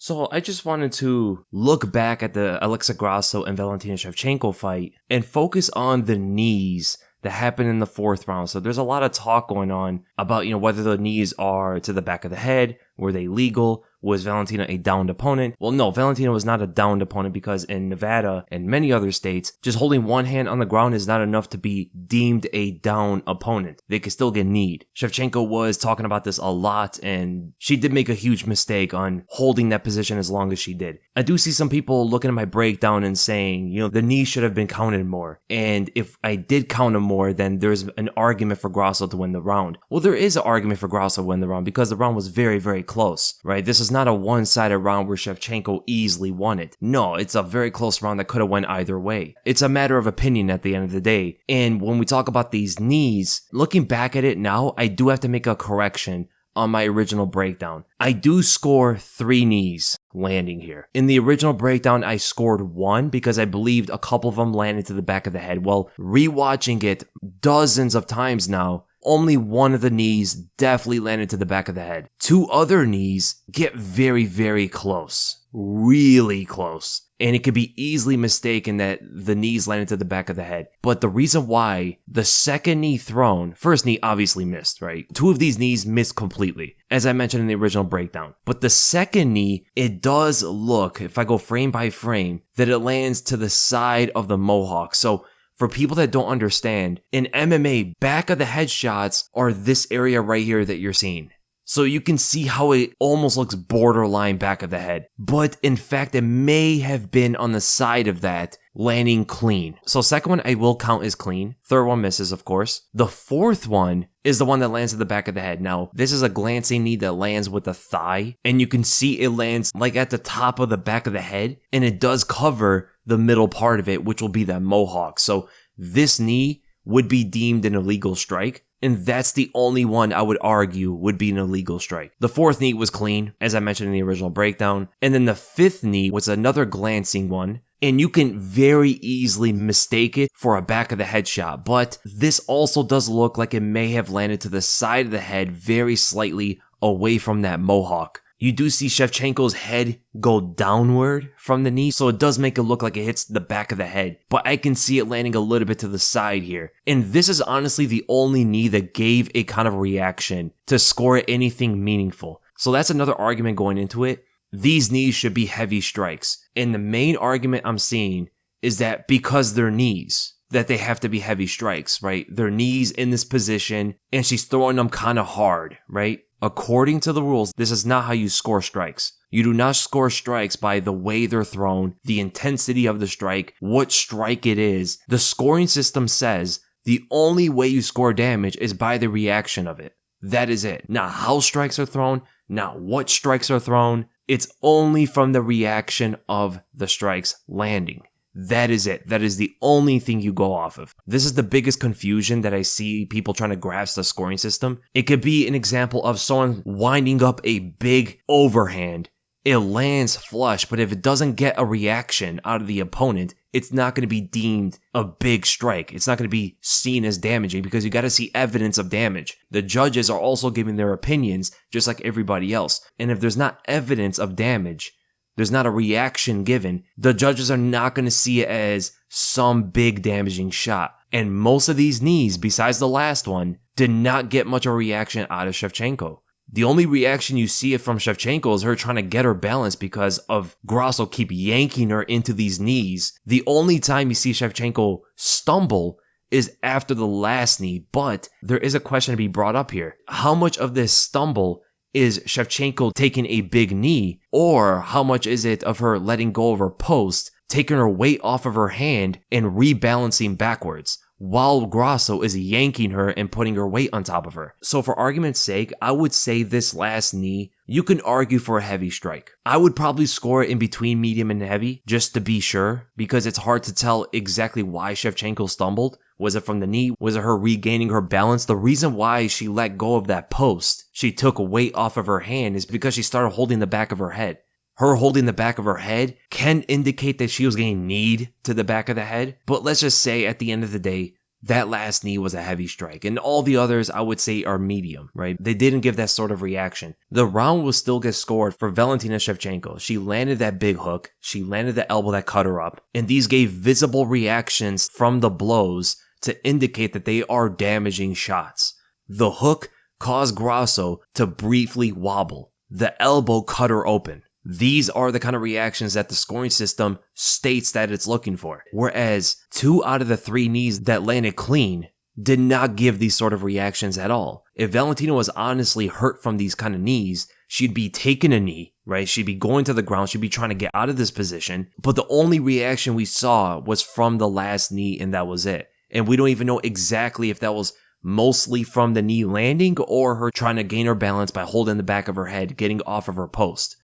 So I just wanted to look back at the Alexa Grasso and Valentina Shevchenko fight and focus on the knees that happened in the 4th round. So there's a lot of talk going on about, whether the knees are to the back of the head, were they legal? Was Valentina a downed opponent? Well, no, Valentina was not a downed opponent because in Nevada and many other states, just holding one hand on the ground is not enough to be deemed a down opponent. They could still get kneed. Shevchenko was talking about this a lot, and she did make a huge mistake on holding that position as long as she did. I do see some people looking at my breakdown and saying, the knees should have been counted more. And if I did count them more, then there's an argument for Grasso to win the round. Well, there is an argument for Grasso to win the round because the round was very, very close, right? This is not a one-sided round where Shevchenko easily won it. No, it's a very close round that could have went either way. It's a matter of opinion at the end of the day. And when we talk about these knees, looking back at it now, I do have to make a correction on my original breakdown. I do score 3 knees landing here. In the original breakdown, I scored 1 because I believed a couple of them landed to the back of the head. Well, rewatching it dozens of times now, only one of the knees definitely landed to the back of the head. 2 other knees get very, very close. Really close. And it could be easily mistaken that the knees landed to the back of the head. But the reason why the second knee thrown, first knee obviously missed, right? 2 of these knees missed completely, as I mentioned in the original breakdown. But the second knee, it does look, if I go frame by frame, that it lands to the side of the mohawk. So for people that don't understand, in MMA, back of the head shots are this area right here that you're seeing. So you can see how it almost looks borderline back of the head. But in fact, it may have been on the side of that, landing clean. So second one I will count as clean. Third one misses, of course. The 4th one is the one that lands at the back of the head. Now, this is a glancing knee that lands with the thigh. And you can see it lands like at the top of the back of the head. And it does cover the middle part of it, which will be that mohawk. So this knee would be deemed an illegal strike. And that's the only one I would argue would be an illegal strike. The 4th knee was clean, as I mentioned in the original breakdown. And then the 5th knee was another glancing one. And you can very easily mistake it for a back of the head shot. But this also does look like it may have landed to the side of the head very slightly away from that mohawk. You do see Shevchenko's head go downward from the knee, so it does make it look like it hits the back of the head. But I can see it landing a little bit to the side here. And this is honestly the only knee that gave a kind of reaction to score anything meaningful. So that's another argument going into it. These knees should be heavy strikes. And the main argument I'm seeing is that because they're knees, that they have to be heavy strikes, right? Their knees in this position, and she's throwing them kind of hard, right? According to the rules, this is not how you score strikes. You do not score strikes by the way they're thrown, the intensity of the strike, what strike it is. The scoring system says the only way you score damage is by the reaction of it. That is it. Not how strikes are thrown, not what strikes are thrown. It's only from the reaction of the strikes landing. That is it. That is the only thing you go off of. This is the biggest confusion that I see people trying to grasp the scoring system. It could be an example of someone winding up a big overhand. It lands flush, but if it doesn't get a reaction out of the opponent, it's not going to be deemed a big strike. It's not going to be seen as damaging because you got to see evidence of damage. The judges are also giving their opinions just like everybody else. And if there's not evidence of damage, there's not a reaction given, the judges are not going to see it as some big damaging shot. And most of these knees, besides the last one, did not get much of a reaction out of Shevchenko. The only reaction you see it from Shevchenko is her trying to get her balance because of Grasso keep yanking her into these knees. The only time you see Shevchenko stumble is after the last knee, but there is a question to be brought up here. How much of this stumble is Shevchenko taking a big knee, or how much is it of her letting go of her post, taking her weight off of her hand, and rebalancing backwards, while Grasso is yanking her and putting her weight on top of her? So for argument's sake, I would say this last knee, you can argue for a heavy strike. I would probably score it in between medium and heavy, just to be sure, because it's hard to tell exactly why Shevchenko stumbled. Was it from the knee? Was it her regaining her balance? The reason why she let go of that post, she took weight off of her hand, is because she started holding the back of her head. Her holding the back of her head can indicate that she was getting kneed to the back of the head. But let's just say at the end of the day, that last knee was a heavy strike. And all the others, I would say, are medium, right? They didn't give that sort of reaction. The round will still get scored for Valentina Shevchenko. She landed that big hook. She landed the elbow that cut her up. And these gave visible reactions from the blows to indicate that they are damaging shots. The hook caused Grasso to briefly wobble. The elbow cut her open. These are the kind of reactions that the scoring system states that it's looking for. Whereas 2 out of the 3 knees that landed clean did not give these sort of reactions at all. If Valentina was honestly hurt from these kind of knees, she'd be taking a knee, right? She'd be going to the ground. She'd be trying to get out of this position. But the only reaction we saw was from the last knee, and that was it. And we don't even know exactly if that was mostly from the knee landing or her trying to gain her balance by holding the back of her head, getting off of her post.